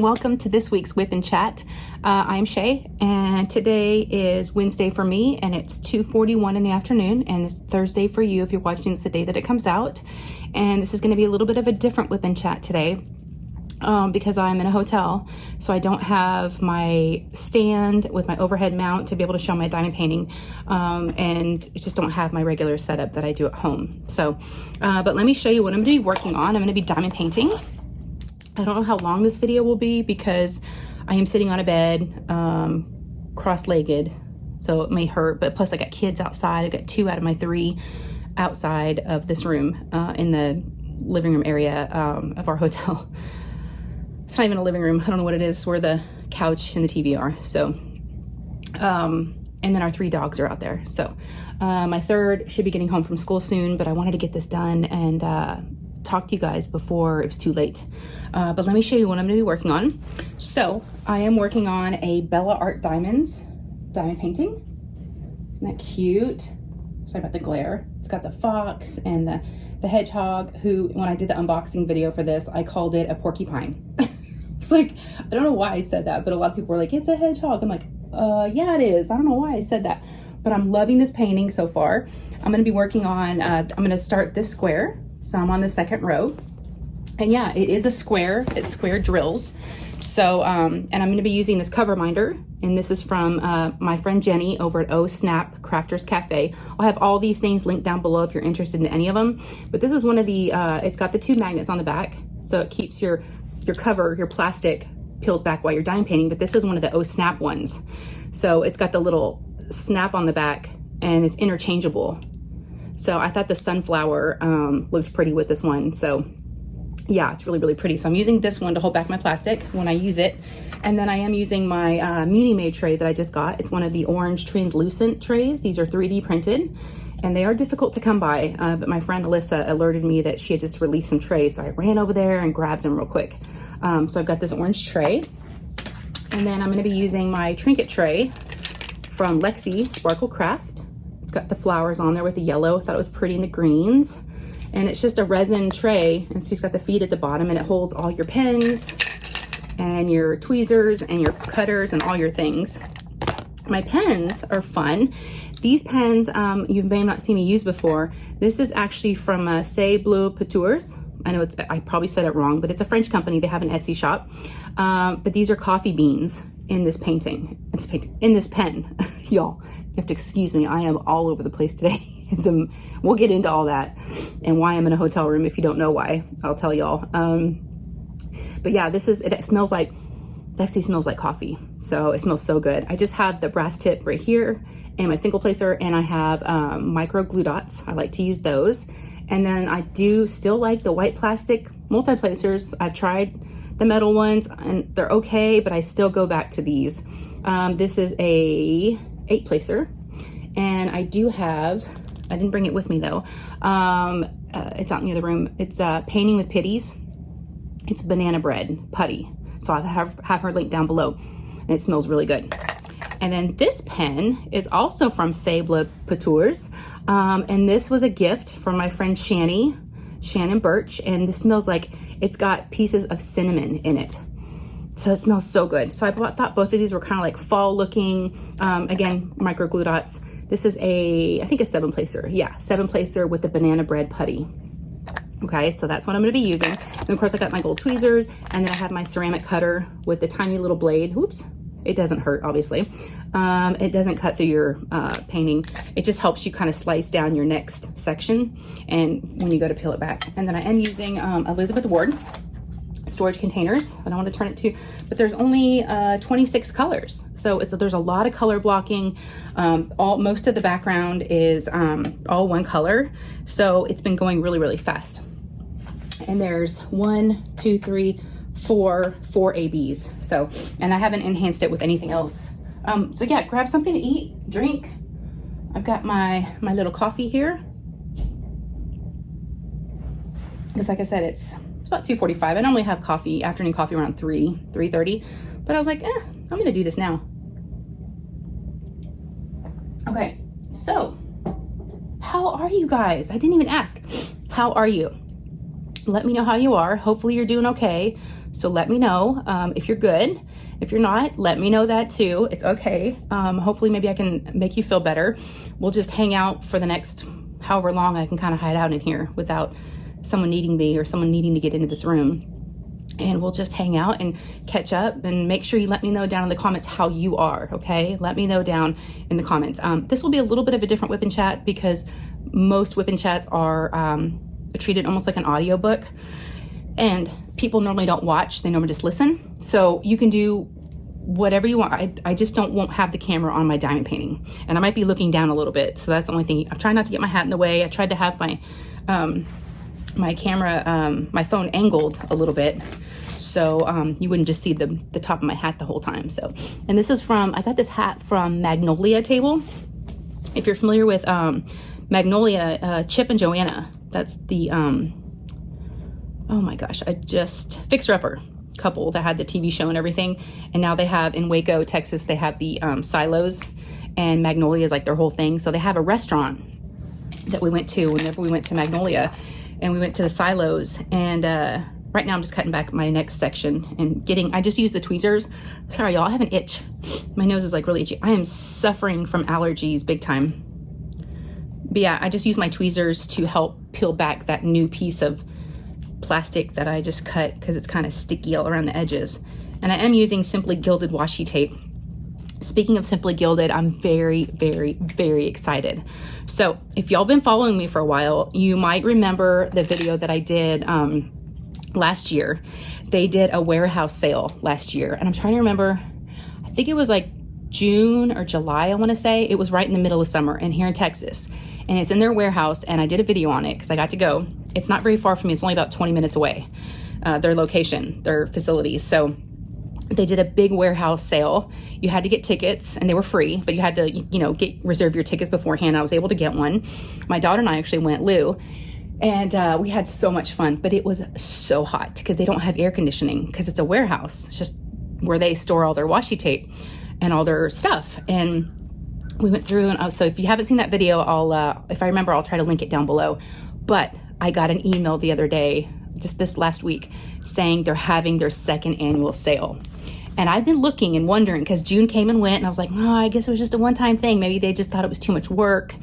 welcome to this week's Whip and Chat. I'm Shay, and today is Wednesday for me, and it's 2:41 in the afternoon, and it's Thursday for you if you're watching. It's the day that it comes out, and this is going to be a little bit of a different Whip and Chat today because I'm in a hotel, so I don't have my stand with my overhead mount to be able to show my diamond painting, and I just don't have my regular setup that I do at home. So, but let me show you what I'm going to be working on. I'm going to be diamond painting. I don't know how long this video will be because I am sitting on a bed, cross-legged, so it may hurt, but plus I got kids outside. I got 2 out of my 3 outside of this room in the living room area of our hotel. It's not even a living room. I don't know what it is, where the couch and the TV are. So, and then our 3 dogs are out there. So my 3rd should be getting home from school soon, but I wanted to get this done and talk to you guys before it was too late. But let me show you what I'm going to be working on. So I am working on a Bella Art Diamonds diamond painting. Isn't that cute? Sorry about the glare. It's got the fox and the hedgehog, who, when I did the unboxing video for this, I called it a porcupine. It's like, I don't know why I said that, but a lot of people were like, it's a hedgehog. I'm like, yeah, it is. I don't know why I said that, but I'm loving this painting so far. I'm going to be working on, I'm going to start this square. So I'm on the 2nd row, and yeah, it is a square. It's square drills. So, and I'm going to be using this Coverminder, and this is from my friend Jenny over at Oh Snap Crafters Cafe. I'll have all these things linked down below if you're interested in any of them. But this is one of the, it's got the 2 magnets on the back, so it keeps your cover, your plastic, peeled back while you're diamond painting. But this is one of the Oh Snap ones. So it's got the little snap on the back, and it's interchangeable. So I thought the sunflower looked pretty with this one. So yeah, it's really, really pretty. So I'm using this one to hold back my plastic when I use it. And then I am using my Munimade tray that I just got. It's one of the orange translucent trays. These are 3D printed, and they are difficult to come by. But my friend Alyssa alerted me that she had just released some trays. So I ran over there and grabbed them real quick. So I've got this orange tray. And then I'm gonna be using my Trinket tray from Lexi Sparkle Craft. Got the flowers on there with the yellow. I thought it was pretty, in the greens. And it's just a resin tray, and she's got the feet at the bottom, and it holds all your pens and your tweezers and your cutters and all your things. My pens are fun. These pens you may not see me use before. This is actually from Shay Pitties. I know I probably said it wrong, but it's a French company. They have an Etsy shop. But these are coffee beans in this painting. In this pen, y'all. You have to excuse me. I am all over the place today. We'll get into all that and why I'm in a hotel room. If you don't know why, I'll tell y'all. But yeah, it smells like, it actually smells like coffee. So it smells so good. I just have the brass tip right here and my single placer, and I have micro glue dots. I like to use those. And then I do still like the white plastic multi-placers. I've tried the metal ones and they're okay, but I still go back to these. This is a 8 placer, and I do have, I didn't bring it with me though. It's out near the room. It's Painting with Pitties. It's banana bread putty. So I'll have her link down below, and it smells really good. And then this pen is also from Shay Pitties. And this was a gift from my friend Shannon Birch, and this smells like it's got pieces of cinnamon in it. So it smells so good. So I thought both of these were kind of like fall looking. Again, micro glue dots. This is I think a 7 placer. Yeah, 7 placer with the banana bread putty. Okay, so that's what I'm gonna be using. And of course I got my gold tweezers, and then I have my ceramic cutter with the tiny little blade. Oops, it doesn't hurt, obviously. It doesn't cut through your painting. It just helps you kind of slice down your next section, and when you go to peel it back. And then I am using Elizabeth Ward storage containers. I don't want to turn it too, but there's only 26 colors. So there's a lot of color blocking. Most of the background is all one color. So it's been going really, really fast. And there's 1, 2, 3, 4 ABs. So, and I haven't enhanced it with anything else. So yeah, grab something to eat, drink. I've got my little coffee here. Because like I said, it's about 2:45. I normally have afternoon coffee around 3:30, but I was like, I'm gonna do this now. Okay, so how are you guys? I didn't even ask. How are you? let me know how you are. Hopefully you're doing okay. So let me know if you're good. If you're not, let me know that too. It's okay. Hopefully maybe I can make you feel better. We'll just hang out for the next however long I can kind of hide out in here without someone needing me or someone needing to get into this room. And we'll just hang out and catch up, and make sure you let me know down in the comments how you are, okay? Let me know down in the comments. This will be a little bit of a different whip and chat because most whip and chats are treated almost like an audiobook, and people normally don't watch, they normally just listen. So you can do whatever you want. I just won't have the camera on my diamond painting, and I might be looking down a little bit. So that's the only thing. I'm trying not to get my hat in the way. I tried to have my my camera, my phone angled a little bit, so you wouldn't just see the top of my hat the whole time. So, and this is I got this hat from Magnolia Table. If you're familiar with Magnolia, Chip and Joanna, that's the, oh my gosh, Fixer Upper couple that had the TV show and everything. And now they have, in Waco, Texas, they have the Silos, and Magnolia is like their whole thing. So they have a restaurant that we went to whenever we went to Magnolia, and we went to the Silos, and right now I'm just cutting back my next section and I just use the tweezers. Sorry y'all, I have an itch. My nose is like really itchy. I am suffering from allergies big time. But yeah, I just use my tweezers to help peel back that new piece of plastic that I just cut because it's kind of sticky all around the edges. And I am using Simply Gilded washi tape. Speaking of Simply Gilded, I'm very, very, very excited. So if y'all been following me for a while, you might remember the video that I did last year. They did a warehouse sale last year, and I'm trying to remember, I think it was like June or July, I want to say. It was right in the middle of summer and here in Texas, and it's in their warehouse, and I did a video on it because I got to go. It's not very far from me. It's only about 20 minutes away, their location, their facilities. So they did a big warehouse sale. You had to get tickets, and they were free, but you had to, reserve your tickets beforehand. I was able to get one. My daughter and I actually went, Lou, and we had so much fun, but it was so hot because they don't have air conditioning because it's a warehouse. It's just where they store all their washi tape and all their stuff. And we went through, and so if you haven't seen that video, if I remember, I'll try to link it down below. But I got an email the other day, just this last week, saying they're having their second annual sale. And I've been looking and wondering, because June came and went, and I was like, oh, I guess it was just a one-time thing. Maybe they just thought it was too much work,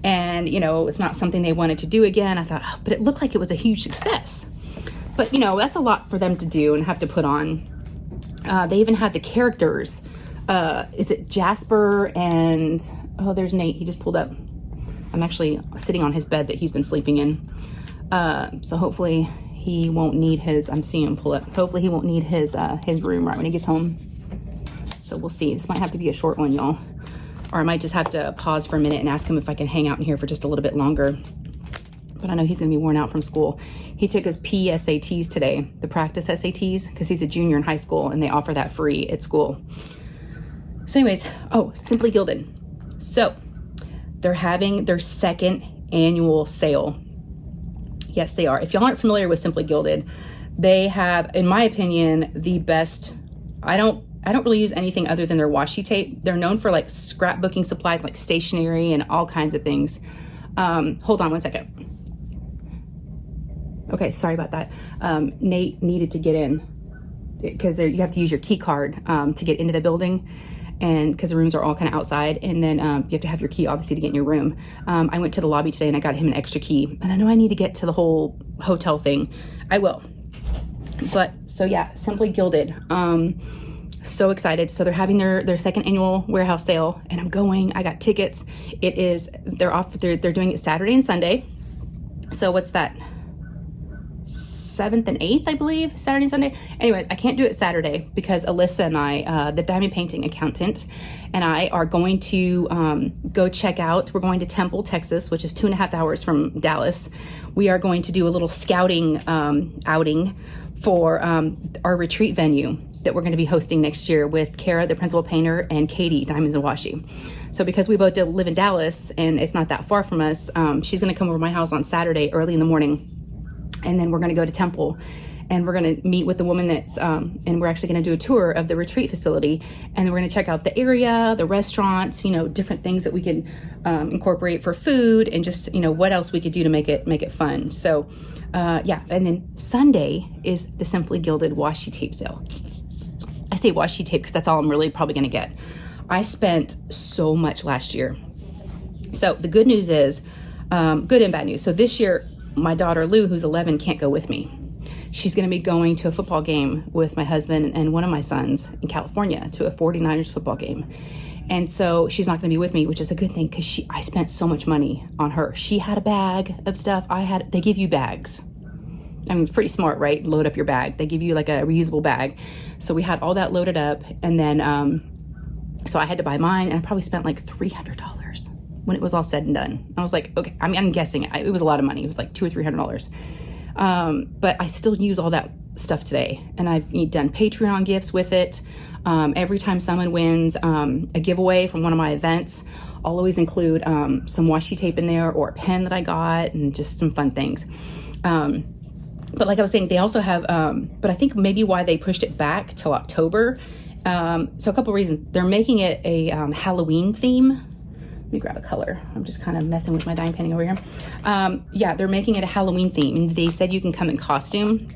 and it's not something they wanted to do again. I thought, but it looked like it was a huge success. But that's a lot for them to do and have to put on. They even had the characters. Is it Jasper and, oh, there's Nate. He just pulled up. I'm actually sitting on his bed that he's been sleeping in. So hopefully he won't need I'm seeing him pull up. Hopefully he won't need his room right when he gets home. So we'll see. This might have to be a short one, y'all. Or I might just have to pause for a minute and ask him if I can hang out in here for just a little bit longer. But I know he's gonna be worn out from school. He took his PSATs today, the practice SATs, because he's a junior in high school and they offer that free at school. So anyways, Simply Gilded. So they're having their second annual sale. Yes, they are. If y'all aren't familiar with Simply Gilded, they have, in my opinion, the best. I don't really use anything other than their washi tape. They're known for like scrapbooking supplies, like stationery and all kinds of things. Hold on one second. Okay, sorry about that. Nate needed to get in because you have to use your key card to get into the building, and because the rooms are all kind of outside, and then you have to have your key obviously to get in your room. I went to the lobby today and I got him an extra key, and I know I need to get to the whole hotel thing. I will. But so yeah, Simply Gilded. So excited. So they're having their second annual warehouse sale, and I'm going. I got tickets. They're doing it Saturday and Sunday. So what's that? 7th and 8th, I believe, Saturday and Sunday. Anyways, I can't do it Saturday because Alyssa and I, the diamond painting accountant, and I are going to go check out. We're going to Temple, Texas, which is 2.5 hours from Dallas. We are going to do a little scouting outing for our retreat venue that we're going to be hosting next year with Kara, the principal painter, and Katie, Diamonds and Washi. So because we both live in Dallas and it's not that far from us, she's going to come over to my house on Saturday early in the morning. And then we're going to go to Temple and we're going to meet with the woman that's, and we're actually going to do a tour of the retreat facility, and we're going to check out the area, the restaurants, you know, different things that we can incorporate for food, and just, you know, what else we could do to make it fun. So yeah, and then Sunday is the Simply Gilded washi tape sale. I say washi tape because that's all I'm really probably going to get. I spent so much last year. So the good news is, good and bad news. So this year, my daughter Lou, who's 11, can't go with me. She's going to be going to a football game with my husband and one of my sons in California, to a 49ers football game. And so she's not going to be with me, which is a good thing, because I spent so much money on her. She had a bag of stuff. They give you bags. I mean, it's pretty smart, right? Load up your bag. They give you like a reusable bag. So we had all that loaded up, and then so I had to buy mine, and I probably spent like $300 when it was all said and done. I was like, okay, I mean, I'm guessing it was a lot of money. It was like $200 or $300. But I still use all that stuff today, and I've done Patreon gifts with it. Every time someone wins a giveaway from one of my events, I'll always include some washi tape in there, or a pen that I got, and just some fun things. But like I was saying, they also have, but I think maybe why they pushed it back till October. So a couple reasons. They're making it a Halloween theme. Let me grab a color. I'm just kind of messing with my dye painting over here. Yeah, they're making it a Halloween theme, and they said you can come in costume.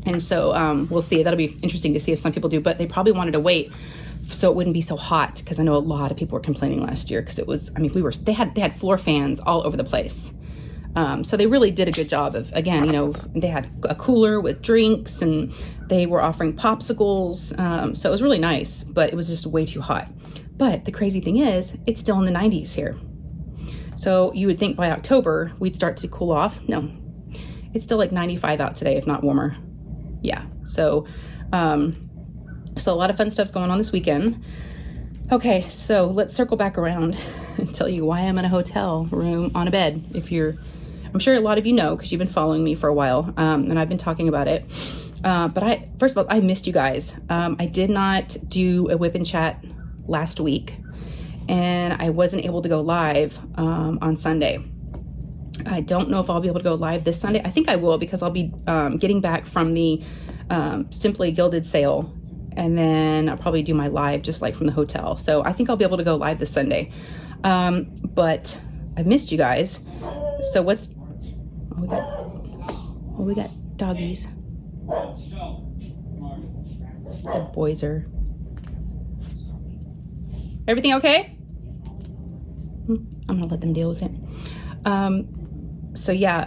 And so we'll see. That'll be interesting to see if some people do, but they probably wanted to wait so it wouldn't be so hot, because I know a lot of people were complaining last year, because it was, I mean, they had floor fans all over the place. So they really did a good job of, again, you know, they had a cooler with drinks, and they were offering popsicles. So it was really nice, but it was just way too hot. But the crazy thing is, it's still in the 90s here. So you would think by October we'd start to cool off. No, it's still like 95 out today, if not warmer. Yeah. So, so a lot of fun stuff's going on this weekend. Okay. So let's circle back around and tell you why I'm in a hotel room on a bed. I'm sure a lot of you know, because you've been following me for a while, and I've been talking about it. But first of all, I missed you guys. I did not do a whip and chat last week, and I wasn't able to go live on Sunday. I don't know if I'll be able to go live this Sunday. I think I will, because I'll be getting back from the Simply Gilded sale, and then I'll probably do my live just like from the hotel. So I think I'll be able to go live this Sunday. But I missed you guys. So we got doggies. The boys are. Everything okay? I'm gonna let them deal with it. So yeah,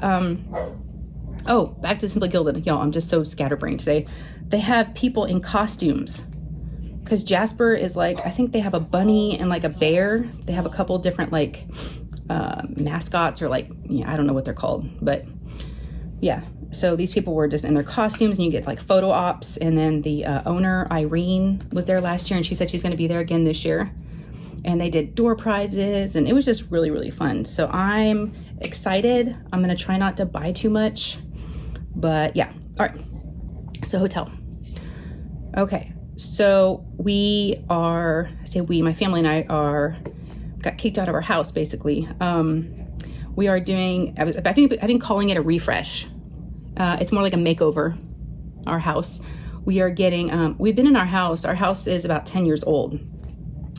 oh, back to Simply Gilded. Y'all, I'm just so scatterbrained today. They have people in costumes, because Jasper is like, I think they have a bunny and like a bear. They have a couple different like mascots, or like, yeah, I don't know what they're called, but yeah. So these people were just in their costumes, and you get like photo ops. And then the owner, Irene, was there last year, and she said she's going to be there again this year. And they did door prizes, and it was just really, really fun. So I'm excited. I'm going to try not to buy too much, but yeah. All right. So hotel. Okay. So my family and I got kicked out of our house, basically. We are doing, I've been calling it a refresh. It's more like a makeover, our house. We are getting, we've been in our house is about 10 years old.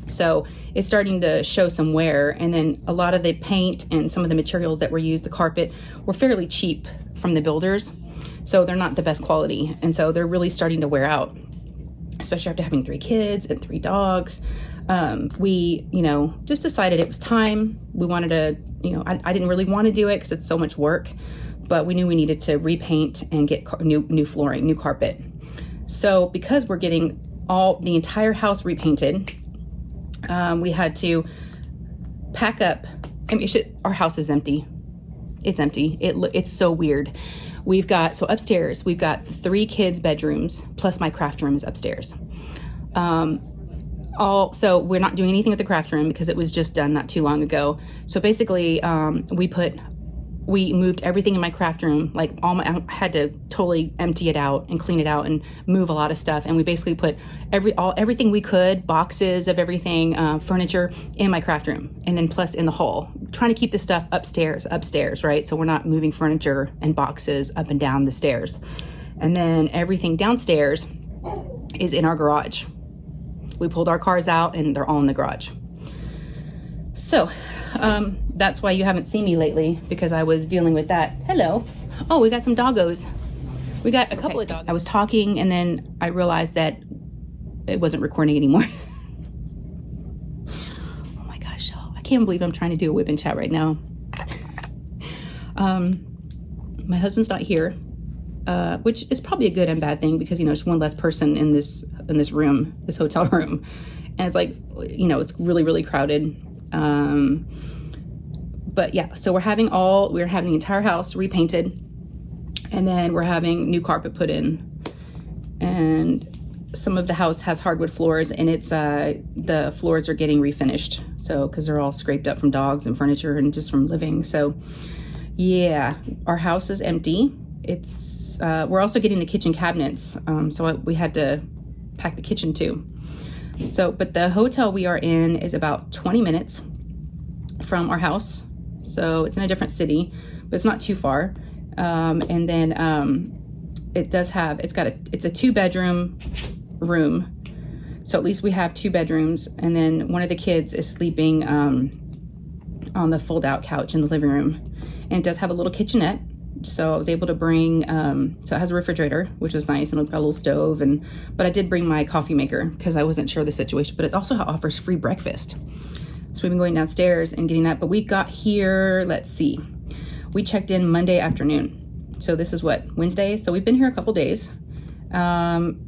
So it's starting to show some wear, and then a lot of the paint and some of the materials that were used, the carpet, were fairly cheap from the builders. So they're not the best quality. And so they're really starting to wear out, especially after having 3 kids and 3 dogs. We, just decided it was time. We wanted to, I didn't really want to do it because it's so much work, but we knew we needed to repaint and get new flooring, new carpet. So because we're getting the entire house repainted, we had to pack up. Our house is empty. It's empty. It's so weird. So upstairs, we've got 3 kids' bedrooms, plus my craft room is upstairs. So we're not doing anything with the craft room because it was just done not too long ago. So basically, we moved everything in my craft room, I had to totally empty it out and clean it out and move a lot of stuff. And we basically put everything we could, boxes of everything, furniture, in my craft room. And then plus in the hall, trying to keep the stuff upstairs, right? So we're not moving furniture and boxes up and down the stairs. And then everything downstairs is in our garage. We pulled our cars out and they're all in the garage. So that's why you haven't seen me lately, because I was dealing with that. Hello. Oh, we got some doggos. We got a couple of dogs. I was talking and then I realized that it wasn't recording anymore. Oh my gosh, y'all. I can't believe I'm trying to do a whip and chat right now. My husband's not here, which is probably a good and bad thing, because, you know, there's one less person in this room, this hotel room. And it's like, you know, it's really, really crowded. But yeah, so we're having the entire house repainted, and then we're having new carpet put in, and some of the house has hardwood floors, and it's the floors are getting refinished, so because they're all scraped up from dogs and furniture and just from living. So yeah, our house is empty. It's we're also getting the kitchen cabinets, so we had to pack the kitchen too. So, but the hotel we are in is about 20 minutes from our house. So it's in a different city, but it's not too far. And then it's a 2-bedroom room. So at least we have 2 bedrooms. And then one of the kids is sleeping on the fold out couch in the living room. And it does have a little kitchenette. So I was able to bring, so it has a refrigerator, which was nice, and it's got a little stove, but I did bring my coffee maker because I wasn't sure of the situation, but it also offers free breakfast. So we've been going downstairs and getting that, but we got here, let's see, we checked in Monday afternoon. So this is what, Wednesday? So we've been here a couple days. When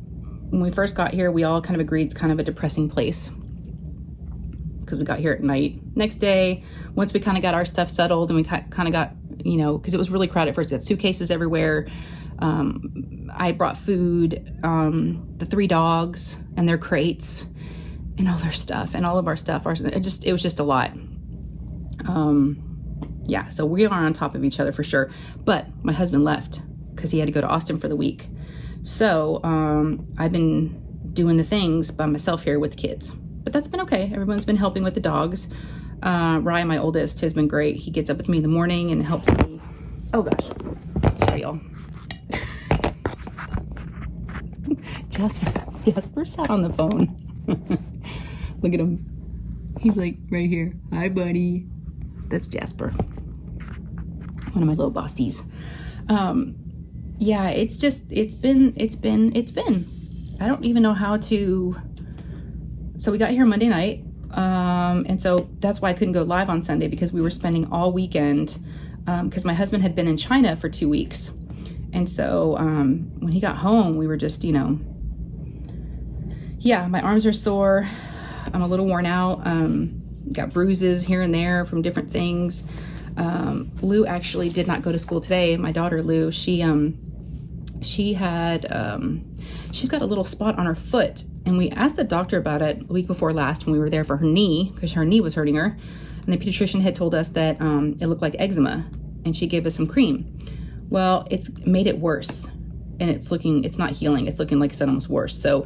we first got here, we all kind of agreed it's kind of a depressing place because we got here at night. Next day, once we kind of got our stuff settled and we kind of got, you know, because it was really crowded at first. We had suitcases everywhere. I brought food, the 3 dogs and their crates and all their stuff and all of our stuff. It was just a lot. Yeah, so we are on top of each other for sure. But my husband left because he had to go to Austin for the week. So I've been doing the things by myself here with the kids. But that's been okay. Everyone's been helping with the dogs. Ryan, my oldest, has been great. He gets up with me in the morning and helps me. Oh gosh, sorry y'all. Jasper sat on the phone. Look at him. He's like right here. Hi, buddy. That's Jasper. One of my little bossies. Yeah, it's been. I don't even know how to. So we got here Monday night. And so that's why I couldn't go live on Sunday, because we were spending all weekend, because my husband had been in China for 2 weeks. And so when he got home, we were just, you know, yeah, my arms are sore. I'm a little worn out. Got bruises here and there from different things. Lou actually did not go to school today. My daughter, Lou, she's got a little spot on her foot. And we asked the doctor about it a week before last when we were there for her knee, because her knee was hurting her. And the pediatrician had told us that it looked like eczema, and she gave us some cream. Well, it's made it worse, and it's not healing. It's looking, like I said, almost worse. So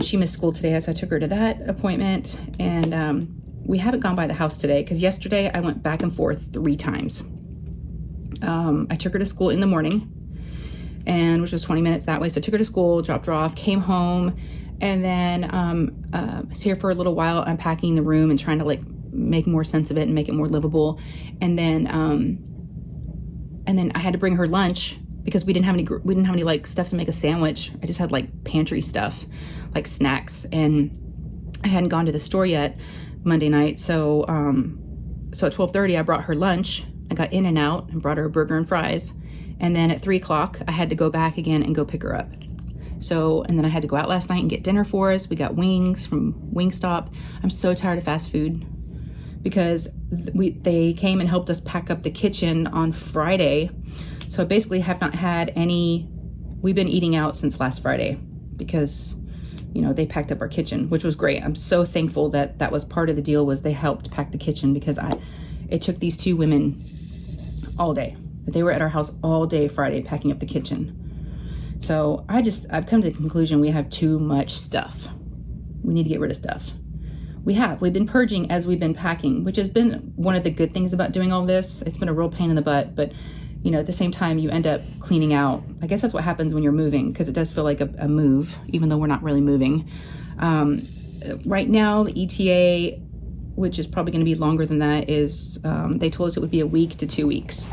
she missed school today, so I took her to that appointment. And we haven't gone by the house today, because yesterday I went back and forth 3 times. I took her to school in the morning, and which was 20 minutes that way. So I took her to school, dropped her off, came home, and then was here for a little while unpacking the room and trying to like make more sense of it and make it more livable. And then I had to bring her lunch because we didn't have any like stuff to make a sandwich. I just had like pantry stuff, like snacks, and I hadn't gone to the store yet Monday night. So at 12:30 I brought her lunch. I got in and out and brought her a burger and fries. And then at 3 o'clock I had to go back again and go pick her up. So, and then I had to go out last night and get dinner for us. We got wings from Wingstop. I'm so tired of fast food, because they came and helped us pack up the kitchen on Friday. So I basically have not had we've been eating out since last Friday, because, you know, they packed up our kitchen, which was great. I'm so thankful that was part of the deal, was they helped pack the kitchen, because it took these 2 women all day. They were at our house all day Friday packing up the kitchen. So I've come to the conclusion we have too much stuff. We need to get rid of stuff. We've been purging as we've been packing, which has been one of the good things about doing all this. It's been a real pain in the butt, but you know, at the same time you end up cleaning out. I guess that's what happens when you're moving, because it does feel like a move, even though we're not really moving. Right now, the ETA, which is probably going to be longer than that, is they told us it would be a week to 2 weeks.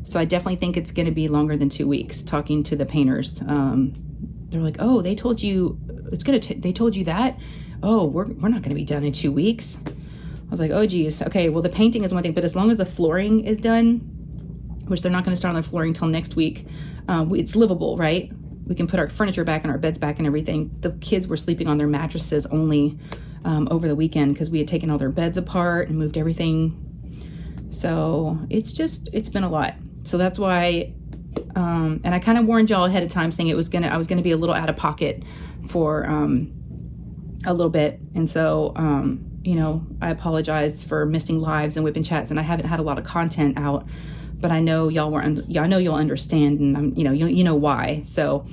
So I definitely think it's going to be longer than 2 weeks. Talking to the painters, they're like, "Oh, they told you it's gonna. They told you that? Oh, we're not going to be done in 2 weeks." I was like, "Oh, geez. Okay. Well, the painting is one thing, but as long as the flooring is done, which they're not going to start on the flooring until next week, it's livable, right? We can put our furniture back and our beds back and everything." The kids were sleeping on their mattresses only over the weekend because we had taken all their beds apart and moved everything. So it's been a lot. So that's why, and I kind of warned y'all ahead of time saying I was gonna be a little out of pocket for a little bit. And so, you know, I apologize for missing lives and whipping chats, and I haven't had a lot of content out, but I know y'all I know you'll understand, and you know why. So,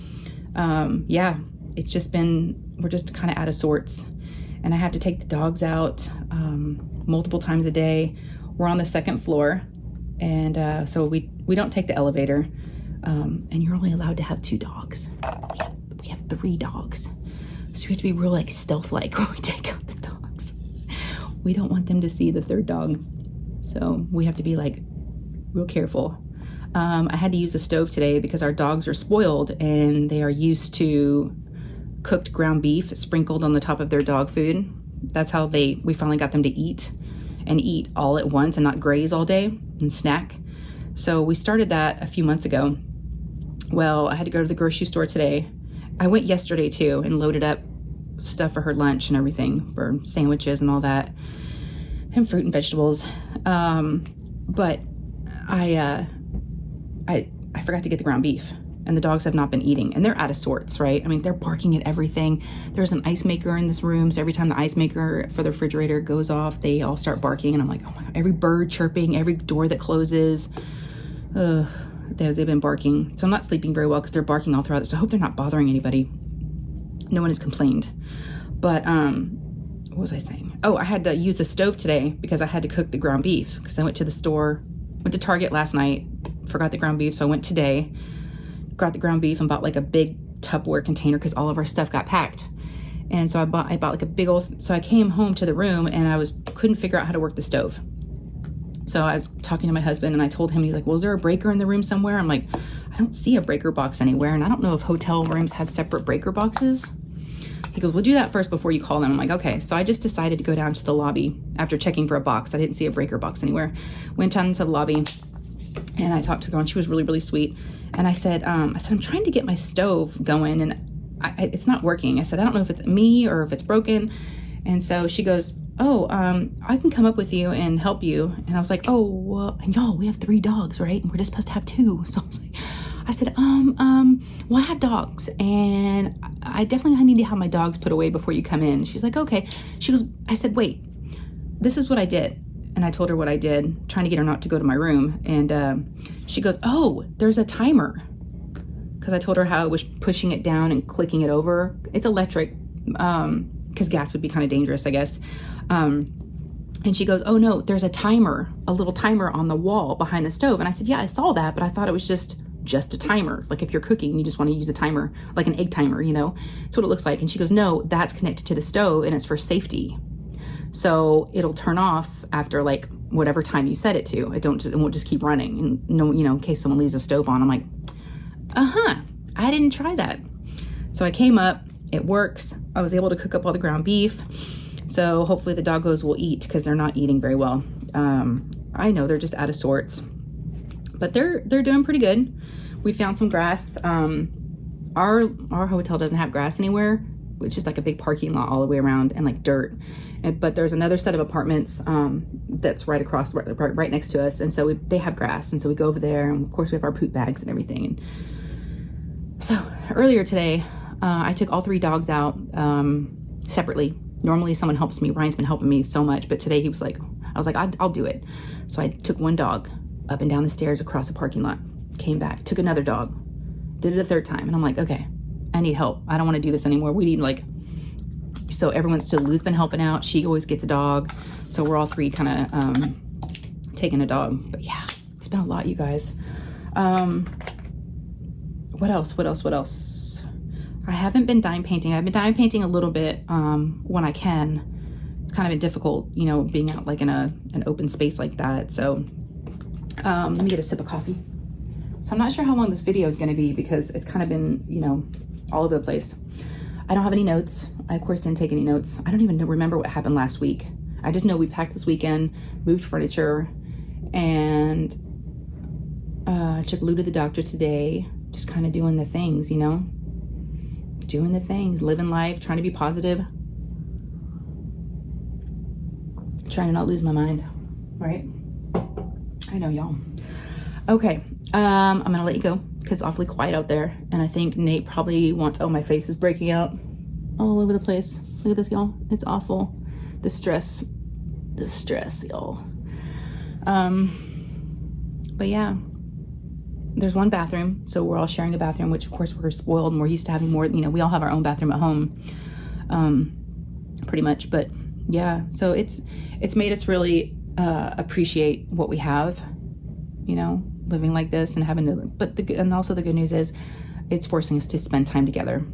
yeah, it's just we're just kind of out of sorts, and I have to take the dogs out multiple times a day. We're on the second floor, and so we don't take the elevator, and you're only allowed to have 2 dogs. We have 3 dogs, so we have to be real like stealth-like when we take out the dogs. We don't want them to see the 3rd dog, so we have to be like real careful. I had to use a stove today because our dogs are spoiled and they are used to cooked ground beef sprinkled on the top of their dog food. That's how we finally got them to eat all at once and not graze all day and snack. So we started that a few months ago. Well, I had to go to the grocery store today. I went yesterday too and loaded up stuff for her lunch and everything, for sandwiches and all that, and fruit and vegetables. But I forgot to get the ground beef, and the dogs have not been eating, and they're out of sorts, right? I mean, they're barking at everything. There's an ice maker in this room, so every time the ice maker for the refrigerator goes off, they all start barking, and I'm like, oh my God, every bird chirping, every door that closes, they've been barking. So I'm not sleeping very well because they're barking all throughout this. I hope they're not bothering anybody. No one has complained. But what was I saying? Oh, I had to use the stove today because I had to cook the ground beef, because I went to the store, went to Target last night, forgot the ground beef, so I went today, got the ground beef and bought like a big Tupperware container because all of our stuff got packed. And so I bought like a big old, so I came home to the room and I couldn't figure out how to work the stove. So I was talking to my husband and I told him, he's like, well, is there a breaker in the room somewhere? I'm like, I don't see a breaker box anywhere. And I don't know if hotel rooms have separate breaker boxes. He goes, we'll do that first before you call them. I'm like, okay. So I just decided to go down to the lobby after checking for a box. I didn't see a breaker box anywhere. Went down to the lobby and I talked to the girl and she was really, really sweet. And I said, I'm trying to get my stove going and it's not working. I said, I don't know if it's me or if it's broken. And so she goes, oh, I can come up with you and help you. And I was like, oh, well, and y'all, we have 3 dogs, right? And we're just supposed to have 2. So I said, well, I have dogs and I definitely need to have my dogs put away before you come in. She's like, okay. She goes, I said, wait, this is what I did. And I told her what I did, trying to get her not to go to my room. And she goes, oh, there's a timer. Because I told her how I was pushing it down and clicking it over. It's electric, because gas would be kind of dangerous, I guess. And she goes, oh no, there's a timer, a little timer on the wall behind the stove. And I said, yeah, I saw that, but I thought it was just a timer. Like if you're cooking, you just want to use a timer, like an egg timer, you know? That's what it looks like. And she goes, no, that's connected to the stove and it's for safety. So it'll turn off after like whatever time you set it to. It won't just keep running. And no, you know, in case someone leaves a stove on. I'm like, I didn't try that. So I came up, it works. I was able to cook up all the ground beef. So hopefully the doggos will eat because they're not eating very well. I know they're just out of sorts, but they're doing pretty good. We found some grass. Our hotel doesn't have grass anywhere, which is like a big parking lot all the way around and like dirt. But there's another set of apartments that's right across, right next to us. And so they have grass. And so we go over there and of course we have our poop bags and everything. And so earlier today, I took all 3 dogs out separately. Normally someone helps me. Ryan's been helping me so much, but today I was like, I'll do it. So I took 1 dog up and down the stairs across the parking lot, came back, took another dog, did it a 3rd time. And I'm like, okay, I need help. I don't want to do this anymore. We need so everyone's still, Lou's been helping out. She always gets a dog. So we're all 3 kind of taking a dog. But yeah, it's been a lot, you guys. What else? I haven't been dime painting. I've been dime painting a little bit when I can. It's kind of been difficult, you know, being out like in an open space like that. So let me get a sip of coffee. So I'm not sure how long this video is going to be because it's kind of been, you know, all over the place. I don't have any notes. I of course didn't take any notes. I don't even remember what happened last week. I just know we packed this weekend, moved furniture, and took Lou to the doctor today. Just kind of doing the things, you know, doing the things, living life, trying to be positive, trying to not lose my mind, right? I know, y'all. Okay, I'm gonna let you go because it's awfully quiet out there, and I think Nate probably wants, oh, my face is breaking out all over the place. Look at this, y'all. It's awful. The stress, y'all. But yeah, there's one bathroom, so we're all sharing a bathroom, which of course we're spoiled and we're used to having more, you know, we all have our own bathroom at home, pretty much. But yeah, so it's made us really appreciate what we have, you know, living like this and having to, but and also the good news is it's forcing us to spend time together.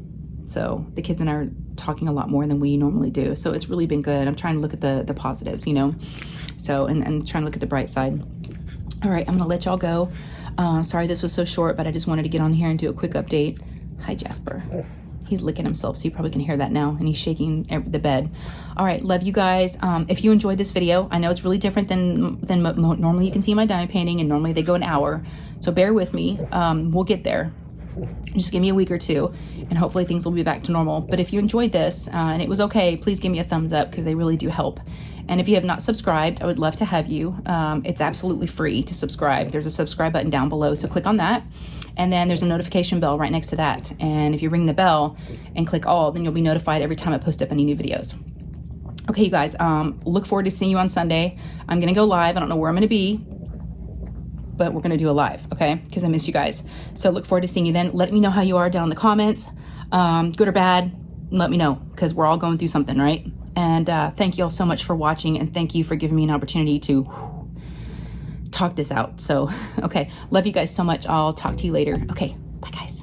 So the kids and I are talking a lot more than we normally do. So it's really been good. I'm trying to look at the positives, you know, so, and trying to look at the bright side. All right, I'm gonna let y'all go. Sorry this was so short, but I just wanted to get on here and do a quick update. Hi, Jasper. He's licking himself, so you probably can hear that now, and he's shaking the bed. All right, love you guys. If you enjoyed this video, I know it's really different than normally you can see my dime painting, and normally they go an hour, so bear with me. We'll get there. Just give me a week or two, and hopefully things will be back to normal. But if you enjoyed this and it was okay, please give me a thumbs up because they really do help. And if you have not subscribed, I would love to have you. It's absolutely free to subscribe. There's a subscribe button down below, so click on that. And then there's a notification bell right next to that. And if you ring the bell and click all, then you'll be notified every time I post up any new videos. Okay, you guys, look forward to seeing you on Sunday. I'm gonna go live. I don't know where I'm gonna be, but we're gonna do a live, okay? Because I miss you guys. So look forward to seeing you then. Let me know how you are down in the comments, good or bad. Let me know, because we're all going through something, right? And thank you all so much for watching, and thank you for giving me an opportunity to talk this out. So, okay, love you guys so much. I'll talk to you later. Okay, bye guys.